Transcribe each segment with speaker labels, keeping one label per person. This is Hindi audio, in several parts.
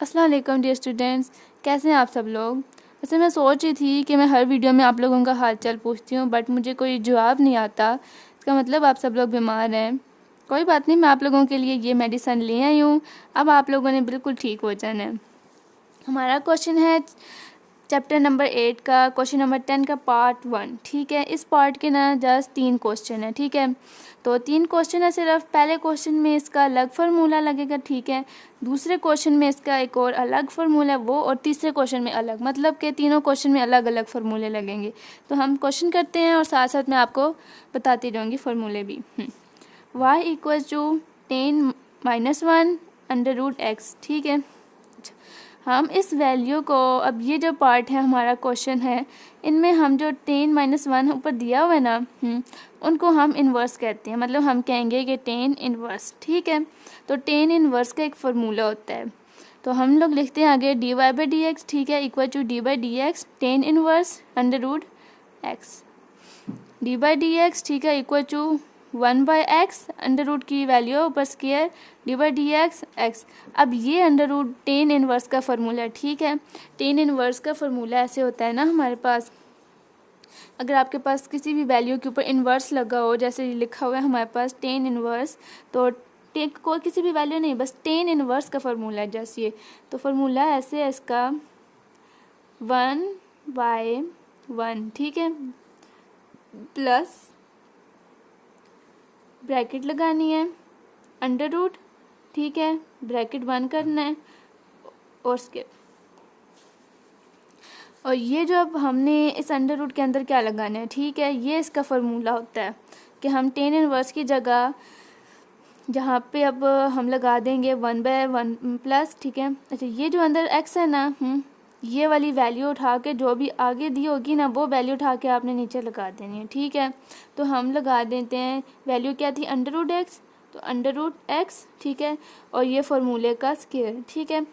Speaker 1: अस्सलाम वालेकुम डियर स्टूडेंट्स, कैसे हैं आप सब लोग। वैसे मैं सोच रही थी कि मैं हर वीडियो में आप लोगों का हाल चाल पूछती हूँ, बट मुझे कोई जवाब नहीं आता। इसका मतलब आप सब लोग बीमार हैं। कोई बात नहीं, मैं आप लोगों के लिए ये मेडिसिन ले आई हूँ। अब आप लोगों ने बिल्कुल ठीक हो जाना है। हमारा क्वेश्चन है चैप्टर नंबर 8 का क्वेश्चन नंबर 10 का पार्ट 1। ठीक है, इस पार्ट के ना जस्ट 3 क्वेश्चन है। ठीक है, तो 3 क्वेश्चन है सिर्फ। पहले क्वेश्चन में इसका अलग फार्मूला लगेगा, ठीक है। दूसरे क्वेश्चन में इसका एक और अलग फार्मूला वो, और तीसरे क्वेश्चन में अलग, मतलब कि तीनों क्वेश्चन में अलग अलग फार्मूले लगेंगे। तो हम क्वेश्चन करते हैं और साथ साथ मैं आपको बताती रहूँगी फार्मूले भी। y equal to 10 - 1 √x। ठीक है, हम इस वैल्यू को, अब ये जो पार्ट है हमारा क्वेश्चन है, इनमें हम जो 10 - 1 ऊपर दिया हुआ है ना, उनको हम इन्वर्स कहते हैं। मतलब हम कहेंगे कि 10 इन्वर्स। ठीक है, तो 10 इन्वर्स का एक फार्मूला होता है। तो हम लोग लिखते हैं आगे dy/dx। ठीक है, equal to d/dx 10 inverse √x। d/dx ठीक है equal to 1/x under root की वैल्यू ऊपर स्क्वायर d/dx x। अब ये अंडर रूट 10 इन्वर्स का फार्मूला है। ठीक है, 10 इन्वर्स का फार्मूला ऐसे होता है ना हमारे पास, अगर आपके पास किसी भी वैल्यू के ऊपर इन्वर्स लगा हो, जैसे लिखा हुआ है हमारे पास 10 इन्वर्स, तो टेक कोई किसी भी वैल्यू नहीं, बस 10 इन्वर्स का फार्मूला है जैसे ये। तो फार्मूला ऐसे है इसका 1/1। ठीक है, प्लस ब्रैकेट लगानी है अंडर रूट। ठीक है, ब्रैकेट बंद करना है और स्किप। और ये जो अब हमने इस अंडर रूट के अंदर क्या लगाना है, ठीक है, ये इसका फार्मूला होता है कि हम 10 इनवर्स की जगह जहाँ पे अब हम लगा देंगे 1/1 प्लस। ठीक है, अच्छा ये जो अंदर x है ना, ये वाली वैल्यू उठा के जो भी आगे दी होगी ना, वो वैल्यू उठा के आपने नीचे लगा देनी है। ठीक है, तो हम लगा देते हैं, वैल्यू क्या थी अंडर रूट एक्स, तो अंडर रूट एक्स। ठीक है, और ये फार्मूले का स्क्वायर। ठीक है,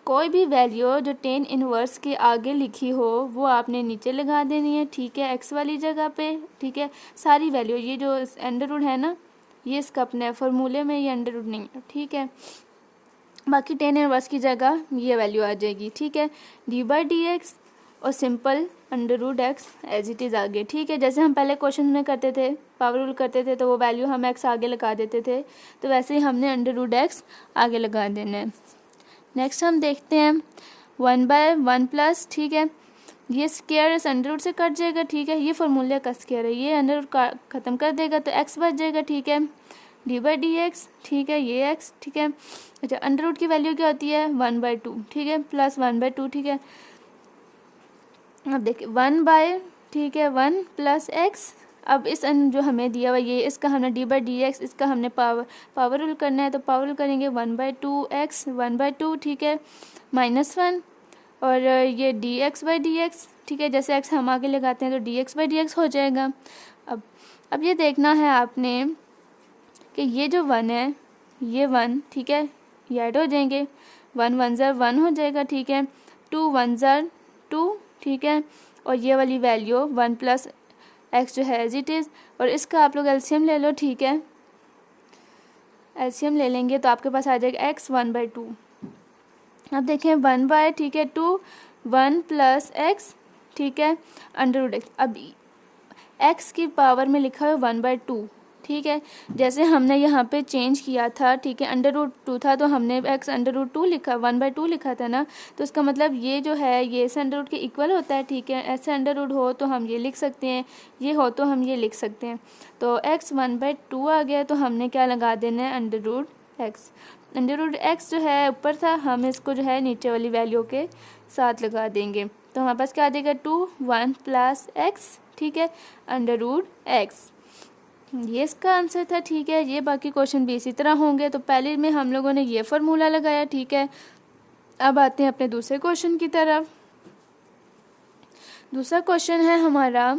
Speaker 1: कोई भी वैल्यू जो 10 इनवर्स के आगे लिखी हो वो आपने नीचे लगा देनी है। ठीक है, एक्स वाली जगह पे। ठीक है, सारी वैल्यू, ये जो अंडर रूट है ना, ये इसका अपने फार्मूले में ये अंडर रूट नहीं है। ठीक है, बाकी 10 इनवर्स की जगह ये वैल्यू आ जाएगी। ठीक है, d/dx और simple under root x as it is आगे। ठीक है, जैसे हम पहले क्वेश्चन में करते थे, पावर रूल करते थे, तो वो वैल्यू हम एक्स आगे लगा देते थे, तो वैसे ही हमने अंडर रूट एक्स आगे लगा देना है। नेक्स्ट हम देखते हैं 1/1 प्लस। ठीक है, ये स्क्वायर इस अंडर रूट से कट जाएगा। ठीक है, ये फार्मूले का स्क्वायर है, ये अंडर रूट ख़त्म कर देगा तो एक्स बच जाएगा। ठीक है, d/dx। ठीक है, ये x। ठीक है, अच्छा अंडर रूट की वैल्यू क्या होती है 1/2। ठीक है, प्लस 1/2। ठीक है, अब देखिए 1/, ठीक है 1 प्लस x। अब इस जो हमें दिया हुआ ये, इसका हमने d/dx, इसका हमने पावर रूल करना है, तो पावर रूल करेंगे 1/2x 1/2। ठीक है, -1 और ये dx/dx। ठीक है, जैसे x हम आगे लगाते हैं तो dx/dx हो जाएगा। अब ये देखना है आपने कि ये जो 1 है, ये 1, ठीक है, ये ऐड हो जाएंगे, 1 1 ज़र 1 हो जाएगा। ठीक है, 2 1 ज़र 2। ठीक है, और ये वाली वैल्यू 1 प्लस एक्स जो है एज इट इज़, और इसका आप लोग एलसीएम ले लो। ठीक है, एलसीएम ले लेंगे तो आपके पास आ जाएगा x 1/2। अब देखें 1/, ठीक है 2 1 प्लस एक्स। ठीक है, अंडर रूट एक्स। अब x की पावर में लिखा है 1/2। ठीक है, जैसे हमने यहाँ पे चेंज किया था, ठीक है, अंडर रूट 2 था तो हमने x अंडर रूट 2 लिखा, 1/2 लिखा था ना, तो इसका मतलब ये जो है ये इस अंडर रूट के इक्वल होता है। ठीक है, ऐसे अंडर रूट हो तो हम ये लिख सकते हैं, ये हो तो हम ये लिख सकते हैं। तो x 1/2 आ गया, तो हमने क्या लगा देना है under root x. Under root x जो है ऊपर था, हम इसको जो है नीचे वाली वैल्यू के साथ लगा देंगे, तो हमारे पास क्या आ जाएगा 2 1 प्लस एक्स। ठीक है, अंडर रूट एक्स, ये इसका आंसर था। ठीक है, ये बाकी क्वेश्चन भी इसी तरह होंगे। तो पहले में हम लोगों ने ये फार्मूला लगाया। ठीक है, अब आते हैं अपने दूसरे क्वेश्चन की तरफ। दूसरा क्वेश्चन है हमारा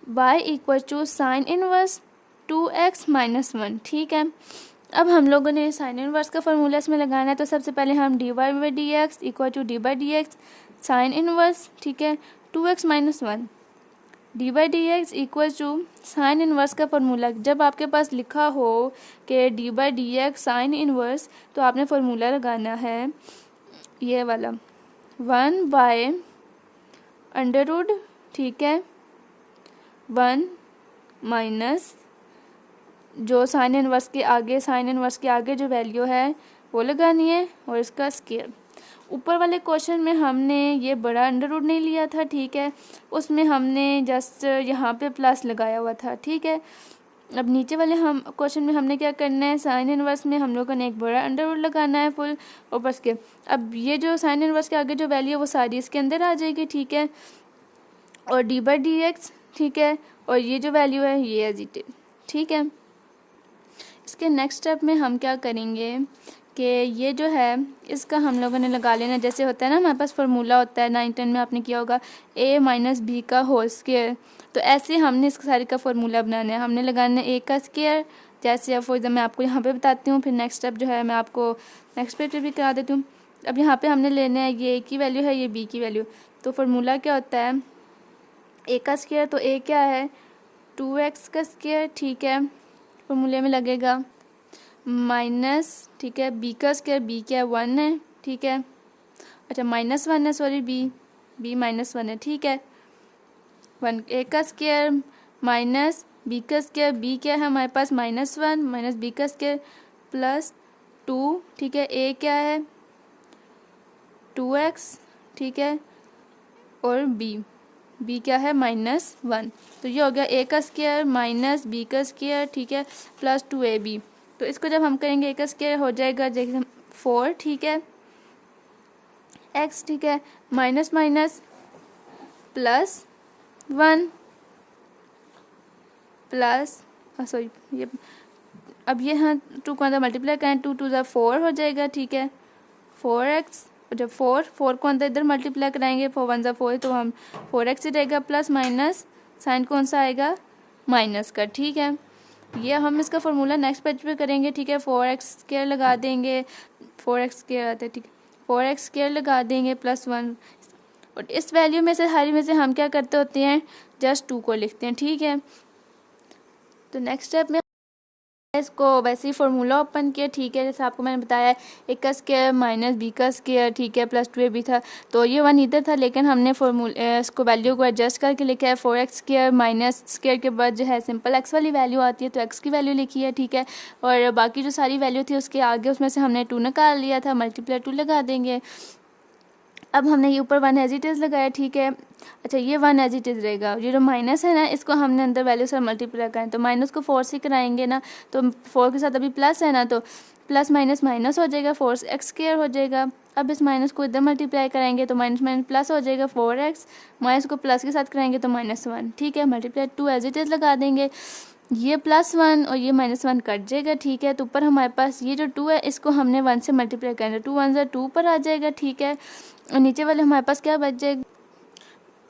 Speaker 1: y equal to sine inverse 2x - 1। ठीक है, अब हम लोगों ने साइन इनवर्स का फार्मूला इसमें लगाना है, तो सबसे पहले हम dy/dx equal to d/dx sine inverse, ठीक है 2x - 1 d/dx equal to sine inverse का फार्मूला। जब आपके पास लिखा हो कि d/dx साइन इनवर्स, तो आपने फार्मूला लगाना है ये वाला 1/√, ठीक है, 1 माइनस जो साइन इनवर्स के आगे जो वैल्यू है वो लगानी है और इसका स्क्वायर। ऊपर वाले क्वेश्चन में हमने ये बड़ा अंडर रूट नहीं लिया था, ठीक है, उसमें हमने जस्ट यहाँ पे प्लस लगाया हुआ था, ठीक है। अब नीचे वाले हम क्वेश्चन में हमने क्या करना है, साइन इनवर्स में हम लोगों ने एक बड़ा अंडर रूट लगाना है फुल और बस के। अब ये जो साइन इनवर्स के आगे जो वैल्यू है वो सारी इसके अंदर आ जाएगी, ठीक है, और d/dx, ठीक है, और ये जो वैल्यू है ये एज इट इज, ठीक है। इसके नेक्स्ट स्टेप में हम क्या करेंगे कि ये जो है इसका हम लोगों ने लगा लेना, जैसे होता है ना हमारे पास फार्मूला होता है 9-10 में आपने किया होगा a - b का होल स्क्वायर, तो ऐसे हमने इसका सारे का फार्मूला बनाना है, हमने लगाना है a का स्क्वायर। जैसे अब फॉर एग्जाम्पल मैं आपको यहाँ पे बताती हूँ, फिर नेक्स्ट स्टेप जो है मैं आपको नेक्स्ट पेज पे भी करा देती हूँ। अब यहाँ पे हमने लेना है ये a की वैल्यू है, ये b की वैल्यू, तो फार्मूला क्या होता है a का स्क्वायर, तो a क्या है 2x का स्क्वायर, ठीक है, फार्मूले में लगेगा माइनस, ठीक है, b का स्क्वायर, b क्या है 1 है, ठीक है, अच्छा -1 है, सॉरी b -1 है, ठीक है, 1 a का स्क्वायर माइनस b का स्क्वायर, b क्या है हमारे पास -1 माइनस b का स्क्वायर प्लस 2, ठीक है, a क्या है 2x, ठीक है, और b क्या है -1, तो ये हो गया a का स्क्वायर माइनस b का स्क्वायर, ठीक है, प्लस 2ab। तो इसको जब हम करेंगे a का स्क्वायर हो जाएगा जैसे 4, ठीक है, x, ठीक है, minus minus plus 1 plus sorry ये अब ये हाँ 2 को अंदर मल्टीप्लाई करें, 2 × 2 = 4 हो जाएगा, ठीक है, 4x, जब 4 को अंदर इधर मल्टीप्लाई कराएंगे 4 × 1 = 4, तो हम 4x ही रहेगा, प्लस माइनस साइन कौन सा आएगा माइनस का, ठीक है। ये हम इसका फार्मूला नेक्स्ट पेज पे करेंगे, ठीक है, 4x² लगा देंगे, 4x² आता है, ठीक है, 4x² लगा देंगे प्लस 1, और इस वैल्यू में से हर में से हम क्या करते होते हैं जस्ट 2 को लिखते हैं, ठीक है। तो नेक्स्ट स्टेप में इसको वैसे ही फार्मूला ओपन किया, ठीक है, जैसे आपको मैंने बताया a का स्क्वायर माइनस b का स्क्वायर, ठीक है, प्लस 2ab था, तो ये 1 इधर था, लेकिन हमने इसको वैल्यू को एडजस्ट करके लिखा है 4x² माइनस स्क्वायर के बाद जो है सिंपल x वाली वैल्यू आती है, तो x की वैल्यू लिखी है, ठीक है, और बाकी जो सारी वैल्यू थी उसके आगे उसमें से हमने 2 निकाल लिया था, मल्टीप्लाई 2 लगा देंगे। अब हमने ये ऊपर 1 एज इट इज़ लगाया, ठीक है, अच्छा ये 1 एज इट इज़ रहेगा, ये जो माइनस है ना इसको हमने अंदर वैल्यू से मल्टीप्लाई करें, तो माइनस को 4 से कराएंगे ना, तो 4 के साथ अभी प्लस है ना, तो प्लस माइनस माइनस हो जाएगा, 4x² हो जाएगा। अब इस माइनस को इधर मल्टीप्लाई कराएंगे तो माइनस माइनस प्लस हो जाएगा 4x, माइनस को प्लस के साथ कराएंगे तो -1, ठीक है, मल्टीप्लाई 2 एज इट इज़ लगा देंगे, ये +1 और ये -1 कट जाएगा, ठीक है, तो ऊपर हमारे पास ये जो 2 है इसको हमने 1 से मल्टीप्लाई करना है, 2 × 1 = 2 पर आ जाएगा, ठीक है, और नीचे वाले हमारे पास क्या बच जाएगा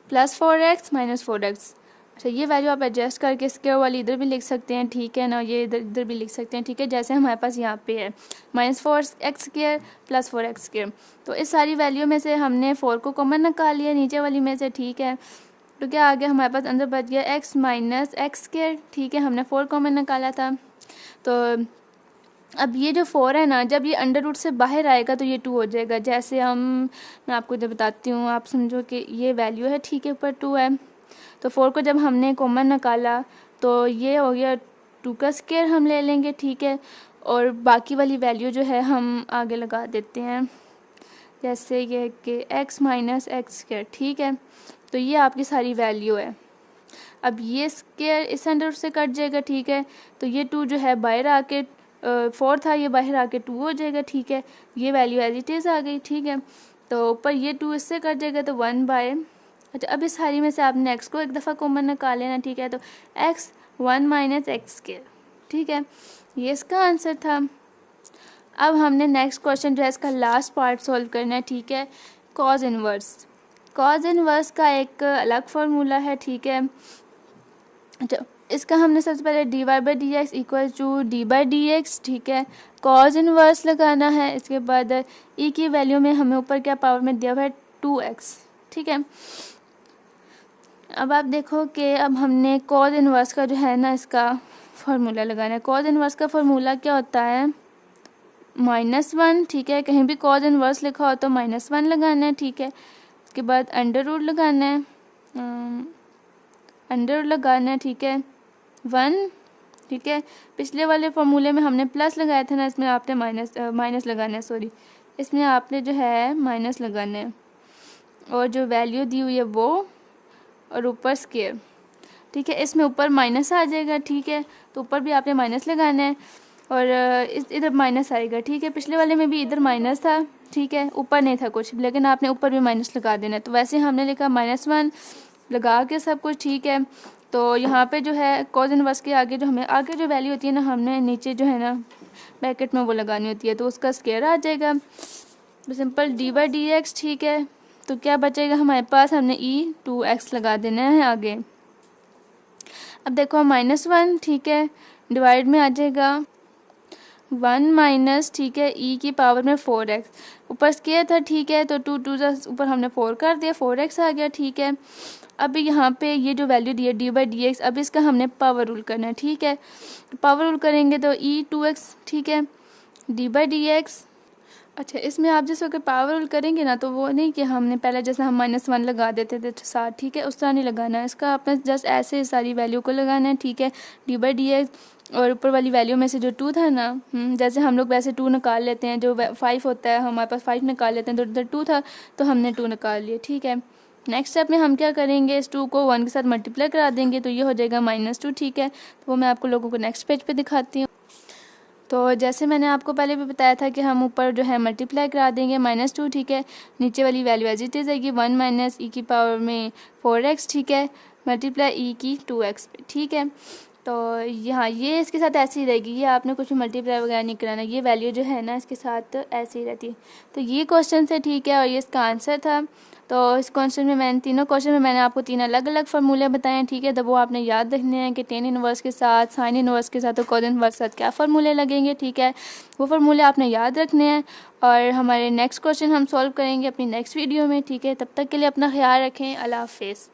Speaker 1: +4x -4x। अच्छा ये वैल्यू आप एडजस्ट करके स्क्वायर वाली इधर भी लिख सकते हैं, ठीक है ना, ये इधर भी लिख सकते हैं, ठीक है, जैसे हमारे पास यहाँ पे है -4x² + 4x², तो इस सारी वैल्यू में से हमने 4 को कॉमन निकाल लिया नीचे वाली में से, ठीक है, तो क्या आ गया हमारे पास अंदर बच गया x - x², ठीक है, हमने 4 कॉमन निकाला था। तो अब ये जो 4 है ना, जब ये अंडर रूट से बाहर आएगा तो ये 2 हो जाएगा, जैसे मैं आपको जब बताती हूँ आप समझो कि ये वैल्यू है, ठीक है, ऊपर 2 है, तो 4 को जब हमने कॉमन निकाला तो ये हो गया 2 का स्क्वायर हम ले लेंगे, ठीक है, और बाकी वाली वैल्यू जो है हम आगे लगा देते हैं, जैसे ये कि x - x², ठीक है, तो ये आपकी सारी वैल्यू है। अब ये स्क्वायर इस अंडर रूट से कट जाएगा, ठीक है, तो ये 2 जो है बाहर आके 4 था, ये बाहर आके 2 हो जाएगा, ठीक है, ये वैल्यू एज इट इज़ आ गई, ठीक है, तो ऊपर ये 2 इससे कट जाएगा तो 1/, अच्छा अब इस सारी में से आपने x को एक दफ़ा कॉमन निकाल लेना, ठीक है, तो x 1 - x², ठीक है, ये इसका आंसर था। अब हमने नेक्स्ट क्वेश्चन जो है इसका लास्ट पार्ट सॉल्व करना है, ठीक है, कॉज इनवर्स का एक अलग फार्मूला है, ठीक है, अच्छा इसका हमने सबसे पहले dy/dx = d/dx, ठीक है, कॉज इनवर्स लगाना है, इसके बाद e की वैल्यू में हमें ऊपर क्या पावर में दिया हुआ है 2x, ठीक है। अब आप देखो कि अब हमने कॉज इनवर्स का जो है ना इसका फार्मूला लगाना है। कॉज इनवर्स का फार्मूला क्या होता है -1, ठीक है, कहीं भी कॉज इनवर्स लिखा हो तो -1 लगाना है, ठीक है। उसके बाद अंडर रूट लगाना है, अंडर रूट लगाना है, ठीक है, 1, ठीक है। पिछले वाले फॉर्मूले में हमने प्लस लगाया था ना, इसमें आपने माइनस लगाना है, सॉरी, इसमें आपने जो है माइनस लगाना है, और जो वैल्यू दी हुई है वो, और ऊपर स्क्वायर, ठीक है। इसमें ऊपर माइनस आ जाएगा, ठीक है, तो ऊपर भी आपने माइनस लगाना है, और इधर माइनस आएगा, ठीक है। पिछले वाले में भी इधर माइनस था, ठीक है, ऊपर नहीं था कुछ, लेकिन आपने ऊपर भी माइनस लगा देना है। तो वैसे हमने लिखा -1 लगा के सब कुछ, ठीक है। तो यहाँ पे जो है कॉज इनवर्स के आगे जो हमें आगे जो वैल्यू होती है ना, हमने नीचे जो है ना ब्रैकेट में वो लगानी होती है, तो उसका स्क्वायर आ जाएगा, तो सिंपल d/dx, ठीक है। तो क्या बचेगा हमारे पास, हमने e2x लगा देना है आगे। अब देखो -1, ठीक है, डिवाइड में आ जाएगा 1 माइनस, ठीक है, e की पावर में 4x, ऊपर स्क्वायर था, ठीक है, तो 2 ऊपर हमने 4 कर दिया, 4x आ गया, ठीक है। अब यहाँ पे ये जो वैल्यू दी है d/dx, अब इसका हमने पावर रूल करना है, ठीक है। पावर रूल करेंगे तो e2x, ठीक है, d/dx। अच्छा, इसमें आप जैसे अगर पावर रूल करेंगे ना, तो वो नहीं कि हमने पहले जैसे हम -1 लगा देते थे साथ, ठीक है, उस तरह नहीं लगाना है, इसका आपने जस्ट ऐसे सारी वैल्यू को लगाना है, ठीक है, d/dx, और ऊपर वाली वैल्यू में से जो 2 था ना, जैसे हम लोग वैसे 2 निकाल लेते हैं, जो 5 होता है हमारे पास 5 निकाल लेते हैं, तो इधर 2 था तो हमने 2 निकाल लिए, ठीक है। नेक्स्ट स्टेप में हम क्या करेंगे, इस 2 को 1 के साथ मल्टीप्लाई करा देंगे, तो ये हो जाएगा -2, ठीक है। तो वो मैं आपको लोगों को नेक्स्ट पेज पे दिखाती हूँ। तो जैसे मैंने आपको पहले भी बताया था कि हम ऊपर जो है मल्टीप्लाई करा देंगे -2, ठीक है, नीचे वाली वैल्यू एज इट इज़ आएगी 1 माइनस e की पावर में 4x, ठीक है, मल्टीप्लाई e की 2x पे, ठीक है। तो यहाँ ये इसके साथ ऐसे ही रहेगी, ये आपने कुछ मल्टीप्लाई वगैरह नहीं कराना, ये वैल्यू जो है ना इसके साथ ऐसे ही रहती है। तो ये क्वेश्चन है, ठीक है, और ये इसका आंसर था। तो इस क्वेश्चन में मैंने तीनों क्वेश्चन में मैंने आपको 3 अलग अलग फार्मूले बताए हैं, ठीक है। तो वो आपने याद रखने हैं कि टेन इनवर्स के साथ, साइन इनवर्स के साथ और कॉज इनवर्स के साथ क्या फार्मूले लगेंगे, ठीक है, वो फार्मूले आपने याद रखने हैं। और हमारे नेक्स्ट क्वेश्चन हम सॉल्व करेंगे अपनी नेक्स्ट वीडियो में, ठीक है। तब तक के लिए अपना ख्याल रखें, अल्लाह हाफिज़।